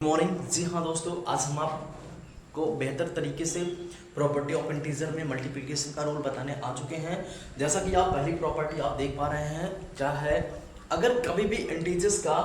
Morning. जी हाँ दोस्तों, आज हम आपको बेहतर तरीके से प्रॉपर्टी ऑफ इंटीजर में मल्टीप्लिकेशन का रूल बताने आ चुके हैं। जैसा कि आप पहली प्रॉपर्टी आप देख पा रहे हैं क्या है, अगर कभी भी इंटीजर्स का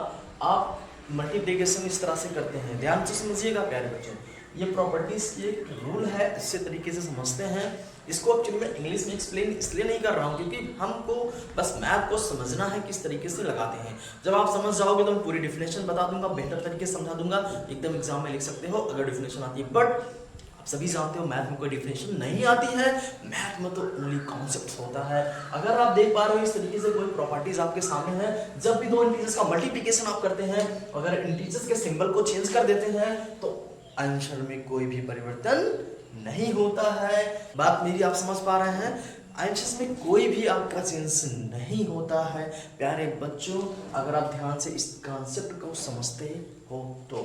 आप मल्टीप्लिकेशन इस तरह से करते हैं, ध्यान से समझिएगा प्यारे बच्चों, ये प्रॉपर्टीज की एक रूल है, अच्छे तरीके से समझते हैं। इसको एक्चुअली मैं इंग्लिश में एक्सप्लेन इसलिए नहीं कर रहा हूँ क्योंकि हमको बस मैथ को समझना है किस तरीके से लगाते हैं। जब आप समझ जाओगे तो मैं पूरी डिफिनेशन बता दूंगा, बेहतर तरीके से समझा दूंगा, एकदम एग्जाम में लिख सकते हो अगर डिफिनेशन आती है। बट आप सभी जानते हो मैथ में कोई डिफिनेशन नहीं आती है, मैथ में तो ओनली कॉन्सेप्ट होता है। अगर आप देख पा रहे हो इस तरीके से कोई प्रॉपर्टीज आपके सामने है, जब भी दो इंटीजर्स का मल्टीप्लिकेशन आप करते हैं, अगर इंटीजर्स के सिंबल को चेंज कर देते हैं तो आंसर में कोई भी परिवर्तन नहीं होता है। बात मेरी आप समझ पा रहे हैं, आंसर्स में कोई भी आपका चेंज नहीं होता है। प्यारे बच्चों, अगर आप ध्यान से इस कॉन्सेप्ट को समझते हो तो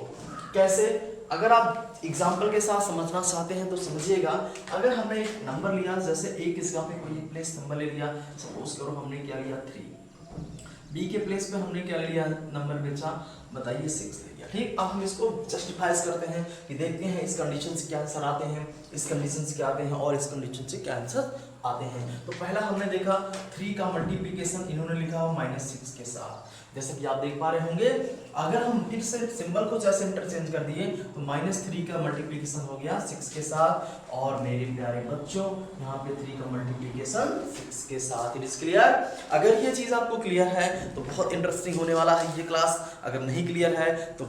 कैसे, अगर आप एग्जाम्पल के साथ समझना चाहते हैं तो समझिएगा। अगर हमने एक नंबर लिया, जैसे ए की जगह पे कोई प्लेस नंबर ले लिया, सपोज करो हमने क्या लिया 3, बी के प्लेस पे हमने क्या लिया नंबर बेचा, बताइए 6 ले लिया। ठीक, अब हम इसको जस्टिफाइज करते हैं कि देखते हैं इस कंडीशन से क्या आंसर आते हैं, इस कंडीशन से क्या आते हैं और इस कंडीशन से क्या आंसर आते हैं। तो पहला हमने देखा 3 का मल्टीप्लिकेशन इन्होंने लिखा हो -6 के साथ, जैसे कि आप देख पा रहे होंगे। अगर हम फिर से सिंबल को जैसे इंटरचेंज कर दिए तो -3 का मल्टीप्लिकेशन हो गया 6 के साथ, और मेरे प्यारे बच्चों यहाँ पे 3 का मल्टीप्लिकेशन 6 के साथ। It is clear? अगर ये चीज आपको क्लियर है तो बहुत इंटरेस्टिंग होने वाला है ये क्लास। अगर नहीं क्लियर है तो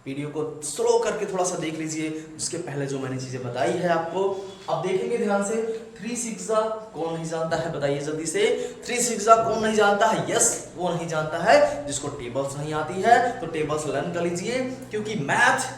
वीडियो को स्लो करके थोड़ा सा देख लीजिए, जिसके पहले जो मैंने चीजें बताई है आपको अब देखेंगे ध्यान से। 3 6 कौन नहीं जानता है, बताइए जल्दी से। 3 6 कौन नहीं जानता है? यस, वो नहीं जानता है जिसको टेबल्स नहीं आती है। तो टेबल्स लर्न कर लीजिए, क्योंकि मैथ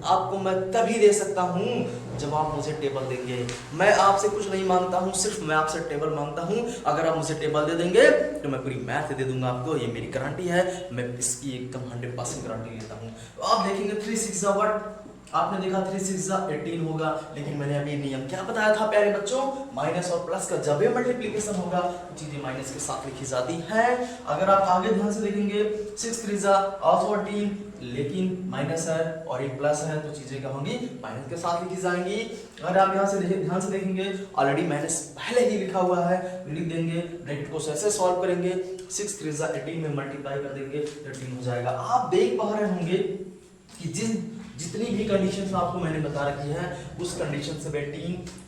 आपको मैं तभी दे सकता हूं जब आप मुझे टेबल देंगे। मैं आपसे कुछ नहीं मांगता हूं, सिर्फ मैं आपसे टेबल मांगता हूं। अगर आप मुझे टेबल दे देंगे तो मैं पूरी मैथ दे दूंगा आपको, ये मेरी गारंटी है, मैं इसकी एकदम 100% गारंटी लेता हूं। तो आप देखेंगे 3 6 व्हाट, आपने देखा 3 6 18 होगा, लेकिन मैंने अभी नियम क्या बताया था प्यारे बच्चों, माइनस और प्लस का जब भी मल्टीप्लिकेशन होगा तो चीजें माइनस के साथ लिखी जाती हैं। अगर आप आगे ध्यान से देखेंगे 6 3 18, लेकिन माइनस है और एक प्लस है तो चीजें क्या होंगी, माइनस के साथ लिखी जाएंगी। अगर आप यहाँ से ध्यान से देखेंगे, ऑलरेडी माइनस पहले ही लिखा हुआ है, लिख देंगे, ब्रैकेट को ऐसे सॉल्व करेंगे, 6 3 18 में मल्टीप्लाई कर देंगे, 18 हो जाएगा। आप देख पा रहे होंगे कि जितनी भी कंडीशंस आपको मैंने बता रखी है उस कंडीशन से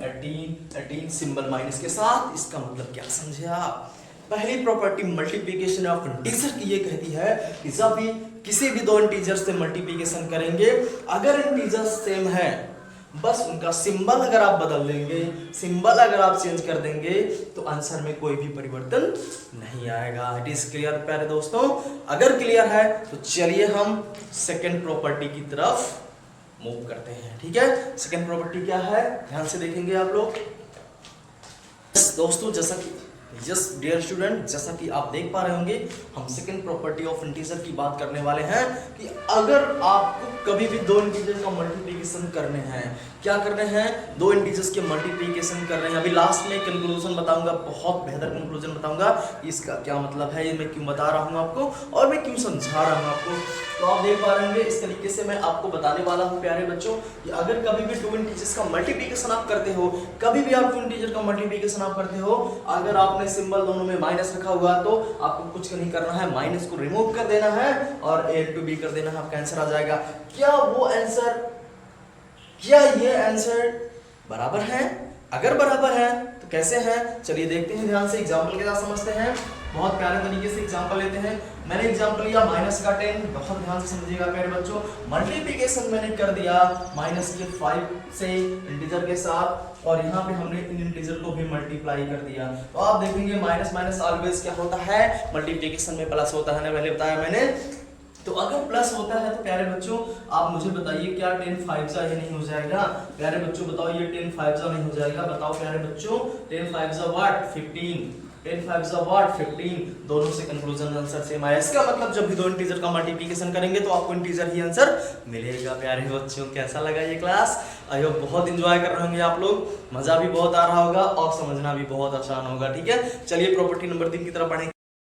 18 सिंबल माइनस के साथ, इसका मतलब क्या समझे आप। पहली प्रॉपर्टी मल्टीप्लिकेशन ऑफ इंटीजर की ये कहती है कि जब भी किसी भी दो इंटीजर से मल्टीप्लिकेशन करेंगे, अगर इंटीजर सेम है, बस उनका सिंबल अगर आप बदल देंगे, सिंबल अगर आप चेंज कर देंगे तो आंसर में कोई भी परिवर्तन नहीं आएगा। इट इज क्लियर प्यारे दोस्तों? अगर क्लियर है तो चलिए हम सेकंड प्रॉपर्टी की तरफ मूव करते हैं। ठीक है, सेकंड प्रॉपर्टी क्या है, ध्यान से देखेंगे आप लोग। दोस्तों, जैसा कि यस डियर स्टूडेंट, जैसा कि आप देख पा रहे होंगे, हम सेकंड प्रॉपर्टी ऑफ इंटीजर की बात करने वाले हैं कि अगर आपको कभी भी दो इंटीजर का मल्टीप्लिकेशन करने हैं, क्या करने हैं, दो इंटीजर्स के मल्टीप्लिकेशन कर रहे हैं। अभी लास्ट में कंक्लूजन बताऊंगा, बहुत बेहतर कंक्लूजन बताऊंगा इसका क्या मतलब है, ये मैं क्यों बता रहा हूं आपको और मैं क्यों समझा रहा हूं आपको। तो आप देख पा रहे होंगे इस तरीके से मैं आपको बताने वाला हूं प्यारे बच्चों कि अगर कभी भी दो इंटीजर्स का मल्टीप्लिकेशन आप करते हो, कभी भी आप दो इंटीजर का मल्टीप्लिकेशन आप करते हो, अगर आपने सिंबल दोनों में माइनस रखा हुआ तो आपको कुछ नहीं करना है, माइनस को रिमूव कर देना है और a to b कर देना है, आपका आंसर आ जाएगा। क्या ये आंसर बराबर है? अगर बराबर है तो कैसे है, चलिए देखते हैं, ध्यान से एग्जांपल के साथ समझते हैं। बहुत प्यारे तरीके से एग्जांपल लेते हैं। मैंने एग्जांपल लिया माइनस का 10, बहुत ध्यान से समझिएगा प्यारे बच्चों। मल्टीप्लिकेशन मैंने कर दिया माइनस के 5 से इंटीजर के साथ, और यहाँ पे हमने इन इंटीजर को भी मल्टीप्लाई कर दिया। तो आप देखेंगे माइनस माइनस ऑलवेज क्या होता है, मल्टीप्लिकेशन में प्लस होता है ना, पहले बताया मैंने। तो अगर प्लस होता है तो प्यारे बच्चों आप मुझे बताइए, क्या 10 5 ये नहीं हो जाएगा? प्यारे बच्चों बताओ, ये 10 5 नहीं हो जाएगा? बताओ प्यारे बच्चों, 10 5 व्हाट 15, 10 5 व्हाट 15, दोनों से कंक्लूजन आंसर सेम आया। इसका मतलब जब भी दो इंटीजर का मल्टीप्लिकेशन करेंगे तो आपको इंटीजर ही आंसर मिलेगा। प्यारे बच्चों, कैसा लगा ये क्लास? आई होप बहुत एंजॉय कर रहे होंगे आप लोग, मजा भी बहुत आ रहा होगा और समझना भी बहुत आसान होगा। ठीक है, चलिए प्रॉपर्टी नंबर 3 की तरफ बढ़ेंगे।